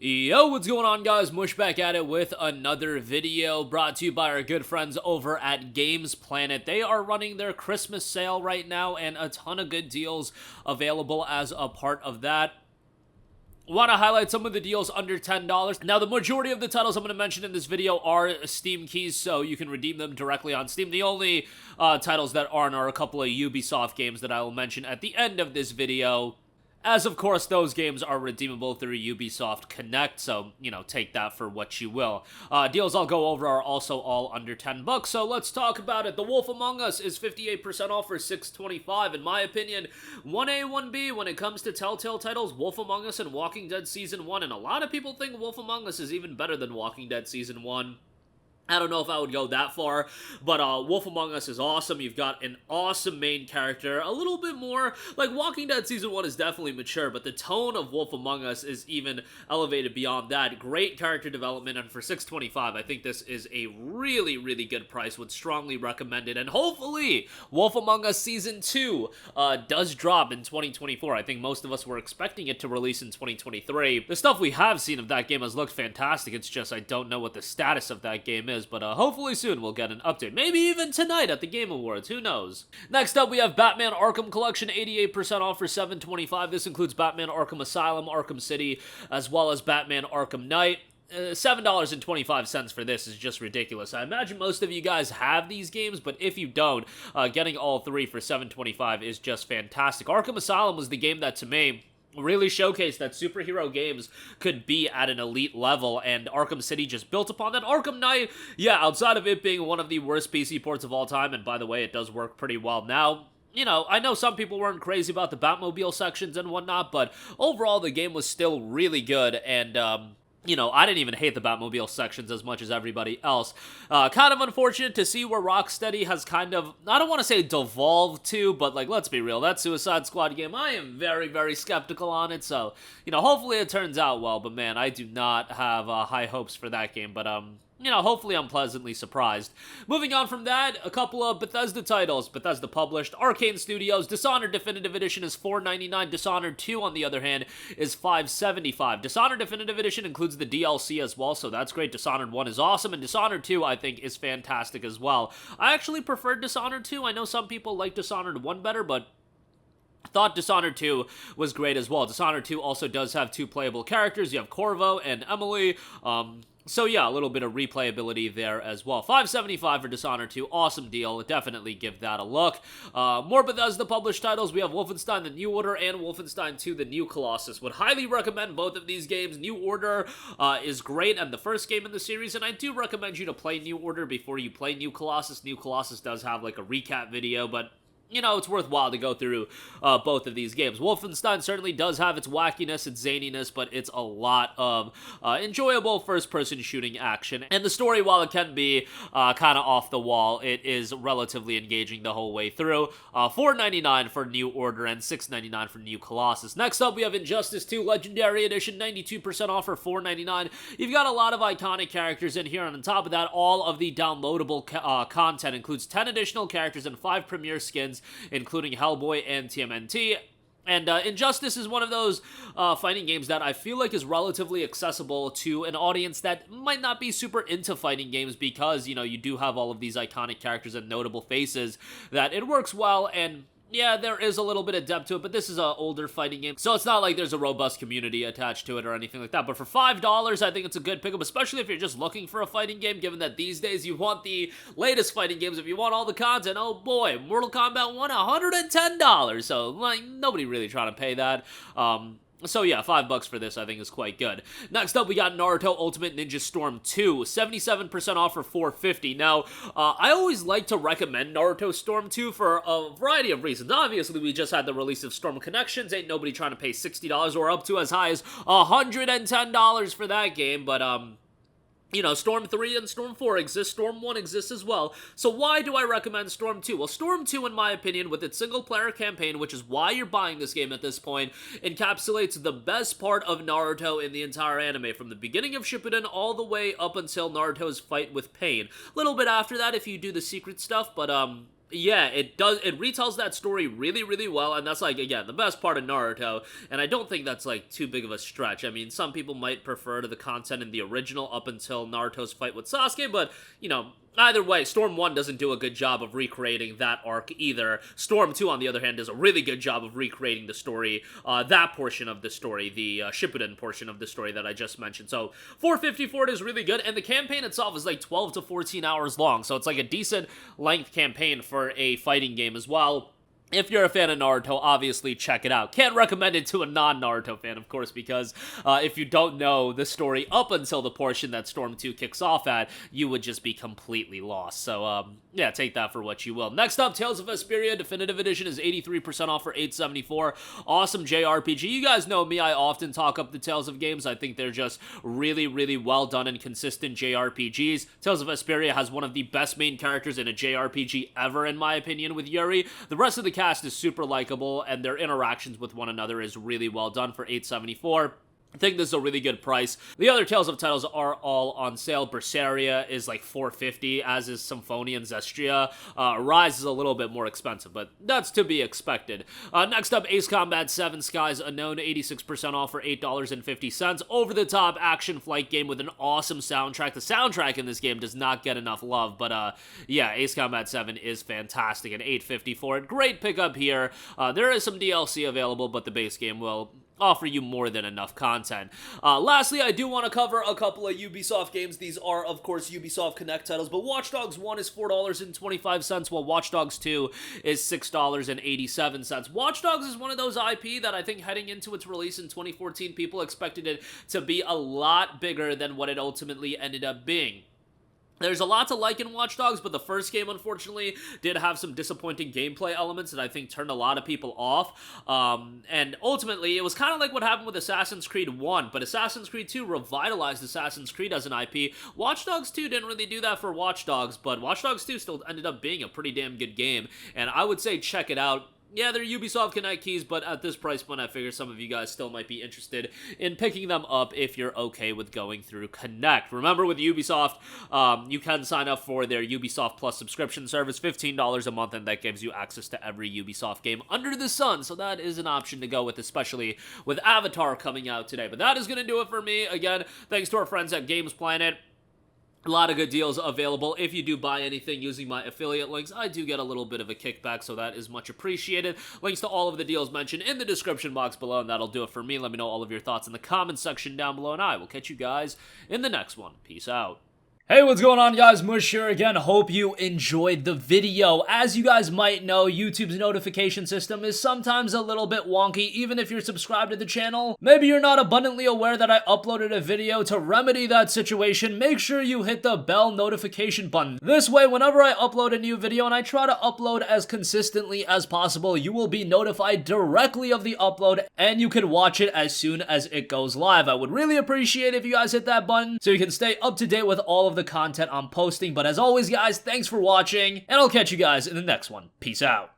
Yo, what's going on, guys? Mush back at it with another video brought to you by our good friends over at Games Planet. They are running their Christmas sale right now and a ton of good deals available as a part of that. Want to highlight some of the deals under $10. Now, the majority of the titles I'm going to mention in this video are Steam keys, so you can redeem them directly on Steam. The only titles that aren't are a couple of Ubisoft games that I will mention at the end of this video, as of course those games are redeemable through Ubisoft Connect, so, you know, take that for what you will. Deals I'll go over are also all under $10, so let's talk about it. The Wolf Among Us is 58% off for $6.25. In my opinion, 1A, 1B when it comes to Telltale titles, Wolf Among Us and Walking Dead Season 1, and a lot of people think Wolf Among Us is even better than Walking Dead Season 1. I don't know if I would go that far, but Wolf Among Us is awesome. You've got an awesome main character, a little bit more, like Walking Dead Season 1 is definitely mature, but the tone of Wolf Among Us is even elevated beyond that. Great character development, and for $6.25, I think this is a really, really good price. Would strongly recommend it, and hopefully Wolf Among Us Season 2 does drop in 2024. I think most of us were expecting it to release in 2023. The stuff we have seen of that game has looked fantastic. It's just I don't know what the status of that game is. But hopefully soon we'll get an update. Maybe even tonight at the Game Awards, who knows? Next up, we have Batman Arkham Collection, 88% off for $7.25. This includes Batman Arkham Asylum, Arkham City, as well as Batman Arkham Knight. $7.25 for this is just ridiculous. I imagine most of you guys have these games, but if you don't, getting all three for $7.25 is just fantastic. Arkham Asylum was the game that, to me, really showcased that superhero games could be at an elite level, and Arkham City just built upon that. Arkham Knight, yeah, outside of it being one of the worst PC ports of all time, and by the way, it does work pretty well now. You know, I know some people weren't crazy about the Batmobile sections and whatnot, but overall the game was still really good, and you know, I didn't even hate the Batmobile sections as much as everybody else. Kind of unfortunate to see where Rocksteady has kind of, I don't want to say devolved to, but, like, let's be real, that Suicide Squad game, I am very, very skeptical on it, so, you know, hopefully it turns out well, but man, I do not have high hopes for that game, but, you know, hopefully I'm pleasantly surprised. Moving on from that, a couple of Bethesda titles. Bethesda published. Arcane Studios, Dishonored Definitive Edition is $4.99. Dishonored 2, on the other hand, is $5.75. Dishonored Definitive Edition includes the DLC as well, so that's great. Dishonored 1 is awesome, and Dishonored 2, I think, is fantastic as well. I actually preferred Dishonored 2. I know some people like Dishonored 1 better, but I thought Dishonored 2 was great as well. Dishonored 2 also does have two playable characters. You have Corvo and Emily. So yeah, a little bit of replayability there as well. $5.75 for Dishonored 2, awesome deal. Definitely give that a look. More Bethesda published titles. We have Wolfenstein: The New Order and Wolfenstein II: The New Colossus. Would highly recommend both of these games. New Order is great and the first game in the series, and I do recommend you to play New Order before you play New Colossus. New Colossus does have like a recap video, but you know, it's worthwhile to go through both of these games. Wolfenstein certainly does have its wackiness, its zaniness, but it's a lot of enjoyable first-person shooting action. And the story, while it can be kind of off the wall, it is relatively engaging the whole way through. $4.99 for New Order and $6.99 for New Colossus. Next up, we have Injustice 2 Legendary Edition, 92% off for $4.99. You've got a lot of iconic characters in here, and on top of that, all of the downloadable content includes 10 additional characters and 5 premier skins, including Hellboy and TMNT. And Injustice is one of those fighting games that I feel like is relatively accessible to an audience that might not be super into fighting games because, you know, you do have all of these iconic characters and notable faces that it works well, and yeah, there is a little bit of depth to it, but this is an older fighting game, so it's not like there's a robust community attached to it or anything like that. But for $5, I think it's a good pickup, especially if you're just looking for a fighting game, given that these days you want the latest fighting games. If you want all the content, oh boy, Mortal Kombat 1, $110, so, like, nobody really trying to pay that. So yeah, $5 for this I think is quite good. Next up, we got Naruto Ultimate Ninja Storm 2, 77% off for $4.50. Now, I always like to recommend Naruto Storm 2 for a variety of reasons. Obviously, we just had the release of Storm Connections. Ain't nobody trying to pay $60 or up to as high as $110 for that game, but you know, Storm 3 and Storm 4 exist, Storm 1 exists as well, so why do I recommend Storm 2? Well, Storm 2, in my opinion, with its single-player campaign, which is why you're buying this game at this point, encapsulates the best part of Naruto in the entire anime, from the beginning of Shippuden all the way up until Naruto's fight with Pain. A little bit after that if you do the secret stuff, but, Yeah, it does. It retells that story really, really well, and that's, like, again, the best part of Naruto, and I don't think that's, like, too big of a stretch. I mean, some people might prefer to the content in the original up until Naruto's fight with Sasuke, but, you know, either way, Storm 1 doesn't do a good job of recreating that arc either. Storm 2, on the other hand, does a really good job of recreating the story, that portion of the story, the Shippuden portion of the story that I just mentioned. So, 454 is really good, and the campaign itself is like 12 to 14 hours long, so it's like a decent length campaign for a fighting game as well. If you're a fan of Naruto, obviously check it out. Can't recommend it to a non-Naruto fan, of course, because if you don't know the story up until the portion that Storm 2 kicks off at, you would just be completely lost. So, yeah, take that for what you will. Next up, Tales of Vesperia Definitive Edition is 83% off for $8.74. Awesome JRPG. You guys know me, I often talk up the Tales of games. I think they're just really, really well done and consistent JRPGs. Tales of Vesperia has one of the best main characters in a JRPG ever, in my opinion, with Yuri. The rest of the cast is super likable, and their interactions with one another is really well done for $8.74. I think this is a really good price. The other Tales of titles are all on sale. Berseria is like $4.50, as is Symphonia and Zestria. Rise is a little bit more expensive, but that's to be expected. Next up, Ace Combat 7 Skies Unknown, 86% off for $8.50. Over-the-top action flight game with an awesome soundtrack. The soundtrack in this game does not get enough love, but yeah, Ace Combat 7 is fantastic, and $8.50 for it. Great pickup here. There is some DLC available, but the base game will offer you more than enough content. Lastly, I do want to cover a couple of Ubisoft games. These are, of course, Ubisoft Connect titles, but Watch Dogs 1 is $4.25, while Watch Dogs 2 is $6.87. Watch Dogs is one of those IP that I think heading into its release in 2014, people expected it to be a lot bigger than what it ultimately ended up being. There's a lot to like in Watch Dogs, but the first game, unfortunately, did have some disappointing gameplay elements that I think turned a lot of people off. And ultimately, it was kind of like what happened with Assassin's Creed 1, but Assassin's Creed 2 revitalized Assassin's Creed as an IP. Watch Dogs 2 didn't really do that for Watch Dogs, but Watch Dogs 2 still ended up being a pretty damn good game, and I would say check it out. Yeah, they're Ubisoft Connect keys, but at this price point, I figure some of you guys still might be interested in picking them up if you're okay with going through Connect. Remember, with Ubisoft, you can sign up for their Ubisoft Plus subscription service, $15 a month, and that gives you access to every Ubisoft game under the sun, so that is an option to go with, especially with Avatar coming out today. But that is going to do it for me. Again, thanks to our friends at Games Planet. A lot of good deals available. If you do buy anything using my affiliate links, I do get a little bit of a kickback, so that is much appreciated. Links to all of the deals mentioned in the description box below, and that'll do it for me. Let me know all of your thoughts in the comments section down below, and I will catch you guys in the next one. Peace out. Hey, what's going on, guys? Mush here again. Hope you enjoyed the video. As you guys might know, YouTube's notification system is sometimes a little bit wonky, even if you're subscribed to the channel. Maybe you're not abundantly aware that I uploaded a video. To remedy that situation, make sure you hit the bell notification button. This way, whenever I upload a new video, and I try to upload as consistently as possible, you will be notified directly of the upload, and you can watch it as soon as it goes live. I would really appreciate if you guys hit that button so you can stay up to date with all of the content I'm posting. But as always, guys, thanks for watching, and I'll catch you guys in the next one. Peace out.